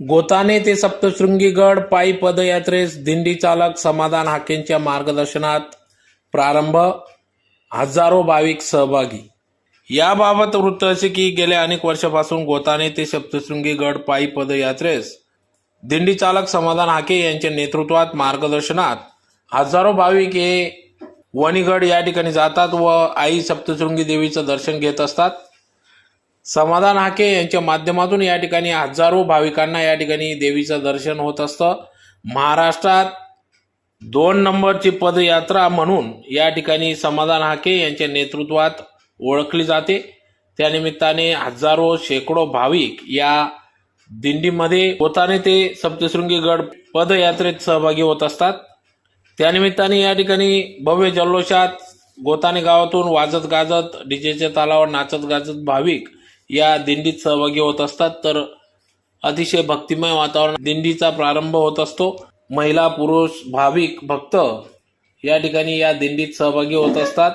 गोताने ते सप्तशृंगी गड पायी पदयात्रेस दिंडी चालक समाधान हाकेंच्या मार्गदर्शनात प्रारंभ, हजारो भाविक सहभागी। याबाबत वृत्त असे की गेल्या अनेक वर्षापासून गोताने ते सप्तशृंगी गड पायी पदयात्रेस दिंडी चालक समाधान हाके यांच्या नेतृत्वात मार्गदर्शनात हजारो भाविक हे वणीगड या ठिकाणी जातात व आई सप्तशृंगी देवीचं दर्शन घेत असतात। समाधान हाके यांच्या माध्यमातून या ठिकाणी हजारो भाविकांना या ठिकाणी देवीचं दर्शन होत असतं। महाराष्ट्रात 2 नंबरची पदयात्रा म्हणून या ठिकाणी समाधान हाके यांच्या नेतृत्वात ओळखली जाते। त्यानिमित्ताने हजारो शेकडो भाविक या दिंडीमध्ये गोताने ते सप्तशृंगी गड पदयात्रेत सहभागी होत असतात। त्यानिमित्ताने या ठिकाणी भव्य जल्लोषात गोताने गावातून वाजत गाजत डीजेच्या तालावर नाचत गाजत भाविक या दिंडीत सहभागी होत असतात। तर अतिशय भक्तिमय वातावरण दिंडीचा प्रारंभ होत असतो। महिला पुरुष भाविक भक्त या ठिकाणी या दिंडीत सहभागी होत असतात।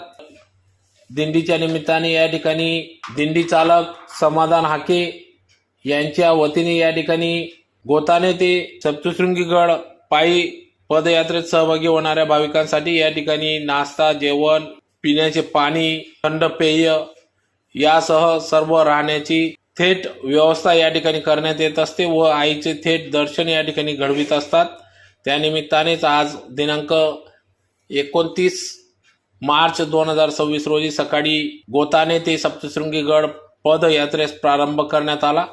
दिंडीच्या निमित्ताने या ठिकाणी दिंडी चालक समाधान हाके यांच्या वतीने या ठिकाणी गोताने ते सप्तशृंगी गड पायी पदयात्रेत सहभागी होणाऱ्या भाविकांसाठी या ठिकाणी नाश्ता, जेवण, पिण्याचे पाणी, थंड पेय यासह सर्व राहण्याची थेट व्यवस्था या ठिकाणी करण्यात येत असते व आईचे थेट दर्शन या ठिकाणी घडवित असतात। त्यानिमित्तानेच आज दिनांक 29 मार्च 2026 रोजी सकाळी गोताने ते सप्तशृंगी गड पदयात्रेस प्रारंभ करण्यात आला।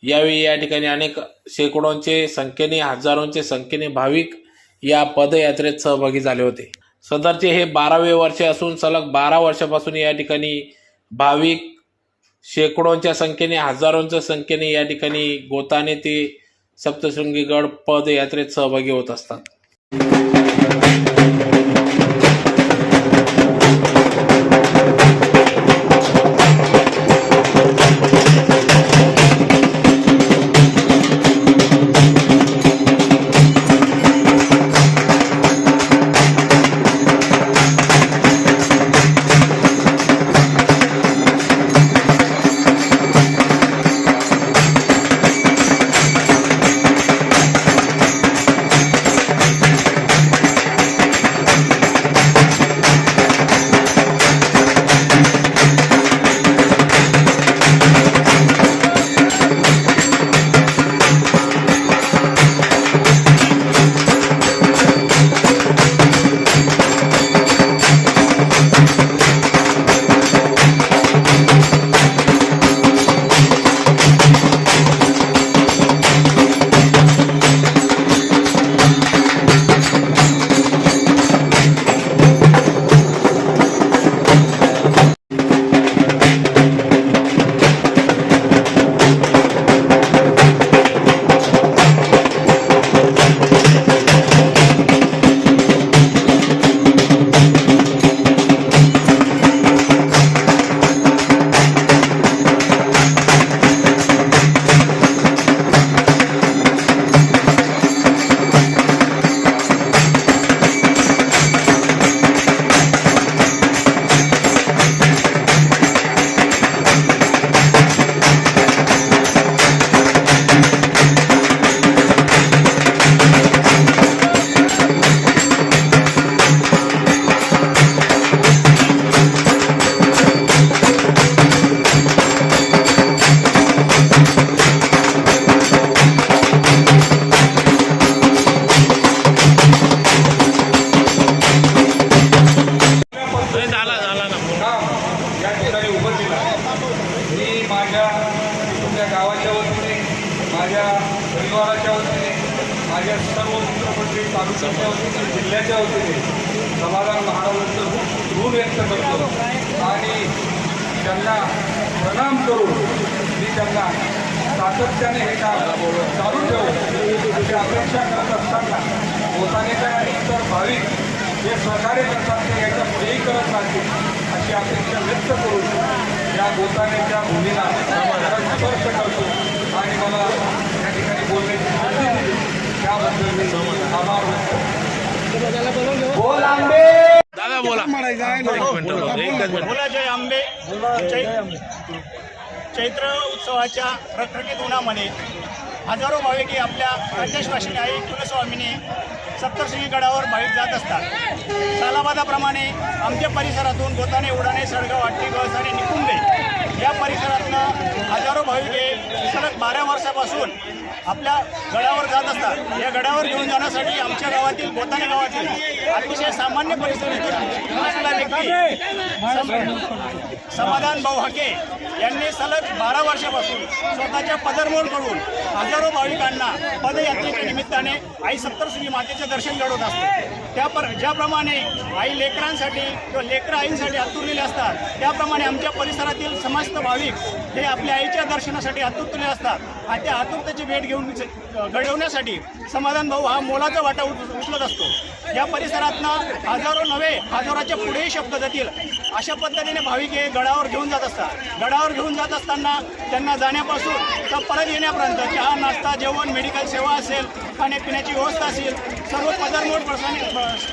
यावेळी या ठिकाणी अनेक शेकडोंचे संख्येने हजारोंचे संख्येने भाविक या पदयात्रेत सहभागी झाले होते। सदरचे हे 12वे वर्ष असून सलग 12 वर्षापासून या ठिकाणी भाविक शेकडोंच्या संख्येने हजारोंच्या संख्येने या ठिकाणी गोताने ते सप्तशृंगी गड पदयात्रेत सहभागी होत असतात। गावाच्या वतीने, माझ्या परिवाराच्या वतीने, माझ्या सर्व मित्रमंडळी तालुक्याच्या वतीने, जिल्ह्याच्या वतीने समाधान महाराजांचं ऋण व्यक्त करतो आणि त्यांना प्रणाम करून मी त्यांना सातत्याने हे काम चालू ठेवू अशी अपेक्षा करत असताना गोतानेच्या आणि इतर भाविक जे सहकार्य करतात ते याच्या पुढेही करत राहतील अशी अपेक्षा व्यक्त करून या गोतानेच्या भूमीला स्पर्श करतो आणि मला या ठिकाणी बोलण्याची संधी दिली त्याबद्दल मी आभार व्यक्त करतो। बोल आंबे दादा बोला बोला जय आंबे। चैत्र उत्सवाच्या रखरखीत उन्हामध्ये हजारो भाविक हे आपल्या कंठेश्वासिनी आई कुलस्वामिनी सप्तशृंगी गडावर भाविक जात असतात. सालाबादाप्रमाणे आमच्या परिसरातून गोताने, उडाणे, सडगाव, आट्टी, गळस आणि निकुंबे या परिसरातनं हजारो भाविक हे सलग 12 वर्षापासून आपल्या गडावर जात असतात. या गडावर घेऊन जाण्यासाठी आमच्या गावातील गोताने गावातील अतिशय सामान्य परिस्थितीतून असलेला व्यक्ती समाधान भाऊ हाके यांनी सलग 12 वर्षापासून स्वतःच्या पदरमोड करून हजारो भाविकांना पदयात्रेच्या निमित्ताने आई सप्तशृंगी मातेचे दर्शन घडवत असते. ज्याप्रमाणे आई लेकरांसाठी किंवा लेकरं आईंसाठी आतुरलेले असतात, त्याप्रमाणे आमच्या परिसरातील समस्त भाविक हे आपल्या आईच्या दर्शनासाठी आतुरलेले असतात. आणि त्या आतुरतेची भेट घेऊन घडवण्यासाठी समाधान भाऊ हा मोलाचा वाटा उचलत असतो. या परिसरातनं हजारो नव्हे, हजाराच्या पुढेही शब्द जातील अशा पद्धतीने भाविक हे गडावर घेऊन जात असतात. गडावर घेऊन जात असताना त्यांना जाण्यापासून तर परत येण्यापर्यंत चहा, नाश्ता, जेवण, मेडिकल सेवा असेल, खाण्यापिण्याची व्यवस्था असेल, सर्व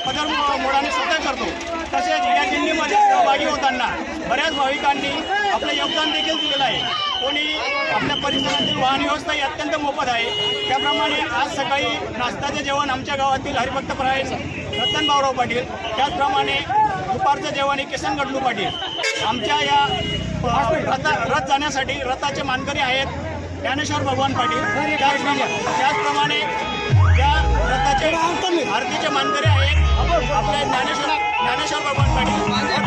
पदरमोडाने स्वतः करतो. तसेच या दिंडीमध्ये सहभागी होताना बऱ्याच भाविकांनी आपलं योगदान देखील दिलेलं आहे. कोणी आपल्या परिसरातील वाहन व्यवस्था ही अत्यंत मोफत आहे. त्याप्रमाणे आज सकाळी नाश्त्याचे जेवण आमच्या गावातील हरिभक्त प्राय रतन भाऊराव पाटील, त्याचप्रमाणे दुपारचं जेवण हे किसन गडलू पाटील. आमच्या या रथ जाण्यासाठी रथाचे मानकरी आहेत ज्ञानेश्वर भगवान पाटील. त्याचप्रमाणे या रथाचे आरतीचे मानकरी आहेत आपले ज्ञानेश्वर भगवान पाटील.